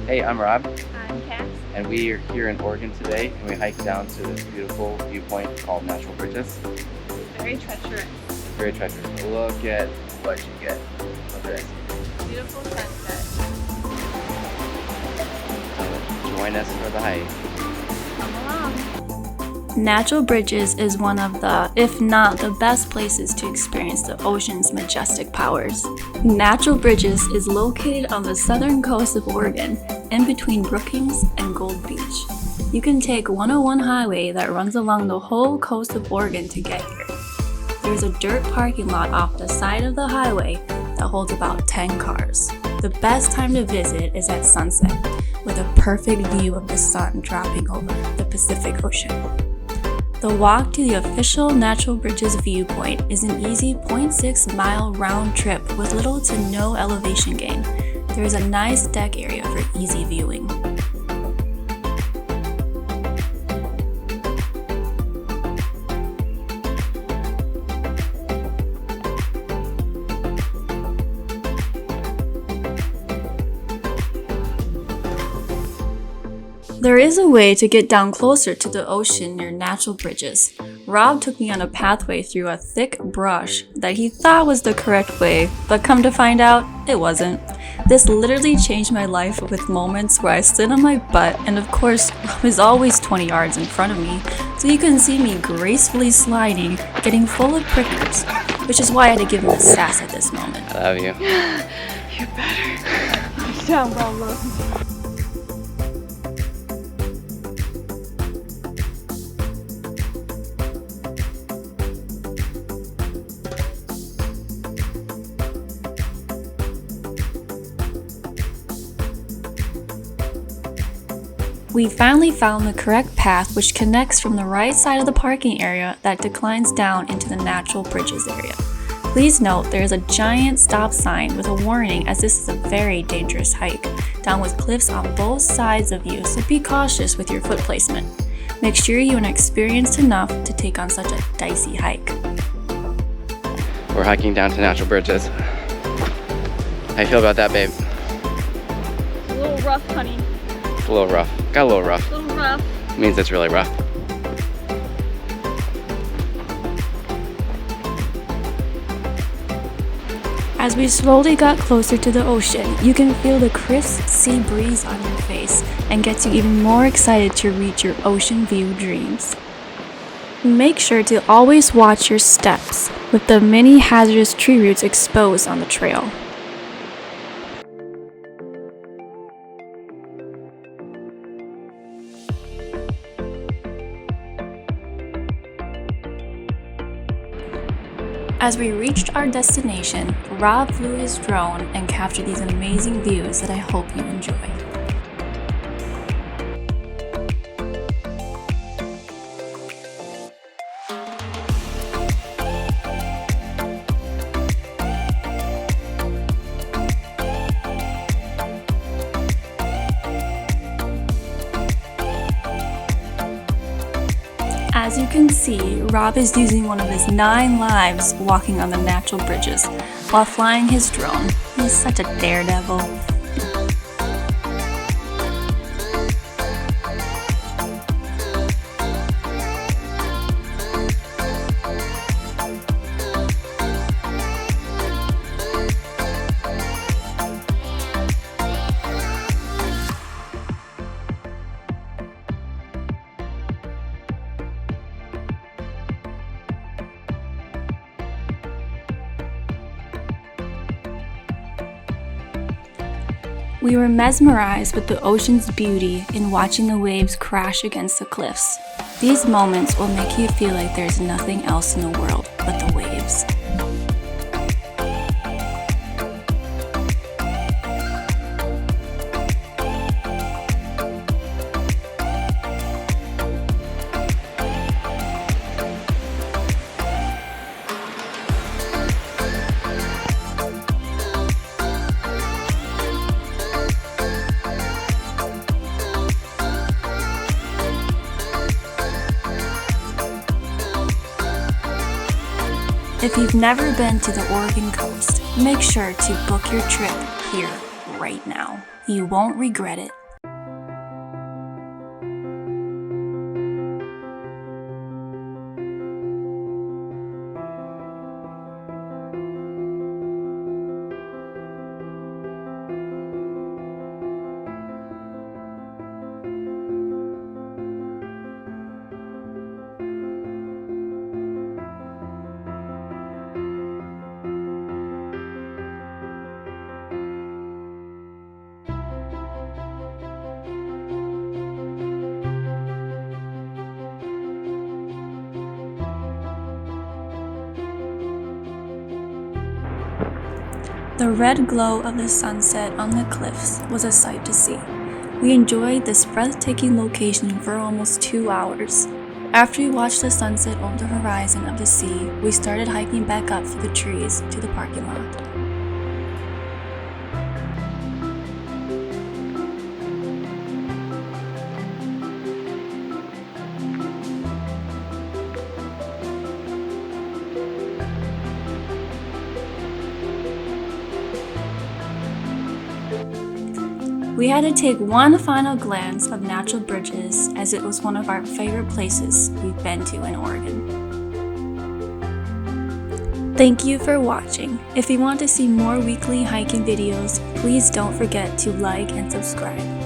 Hey, I'm Rob, I'm Cass. and we are here in Oregon today, and we hiked down to this beautiful viewpoint called Natural Bridges. Very treacherous. Very treacherous. Look at what you get. Look at this. Beautiful sunset. Join us for the hike. Come along. Natural Bridges is one of the, if not the best places to experience the ocean's majestic powers. Natural Bridges is located on the southern coast of Oregon, in between Brookings and Gold Beach. You can take 101 highway that runs along the whole coast of Oregon to get here. There's a dirt parking lot off the side of the highway that holds about 10 cars. The best time to visit is at sunset, with a perfect view of the sun dropping over the Pacific Ocean. The walk to the official Natural Bridges viewpoint is an easy 0.6-mile round trip with little to no elevation gain. There is a nice deck area for easy viewing. There is a way to get down closer to the ocean near Natural Bridges. Rob took me on a pathway through a thick brush that he thought was the correct way, but come to find out, it wasn't. This literally changed my life with moments where I slid on my butt, and of course, Rob is always 20 yards in front of me, so you can see me gracefully sliding, getting full of prickers, which is why I had to give him a sass at this moment. I love you. You better. I'm down well low. We finally found the correct path which connects from the right side of the parking area that declines down into the Natural Bridges area. Please note there is a giant stop sign with a warning as this is a very dangerous hike, down with cliffs on both sides of you, so be cautious with your foot placement. Make sure you are experienced enough to take on such a dicey hike. We're hiking down to Natural Bridges. How you feel about that, babe? A little rough, honey. It's a little rough. Got a little rough. A little rough. Means it's really rough. As we slowly got closer to the ocean, you can feel the crisp sea breeze on your face and gets you even more excited to reach your ocean view dreams. Make sure to always watch your steps, with the many hazardous tree roots exposed on the trail. As we reached our destination, Rob flew his drone and captured these amazing views that I hope you enjoy. As you can see, Rob is using one of his 9 lives walking on the Natural Bridges while flying his drone. He's such a daredevil. We were mesmerized with the ocean's beauty in watching the waves crash against the cliffs. These moments will make you feel like there's nothing else in the world but the waves. If you've never been to the Oregon coast, make sure to book your trip here right now. You won't regret it. The red glow of the sunset on the cliffs was a sight to see. We enjoyed this breathtaking location for almost 2 hours. After we watched the sunset over the horizon of the sea, we started hiking back up through the trees to the parking lot. We had to take one final glance of Natural Bridges as it was one of our favorite places we've been to in Oregon. Thank you for watching. If you want to see more weekly hiking videos, please don't forget to like and subscribe.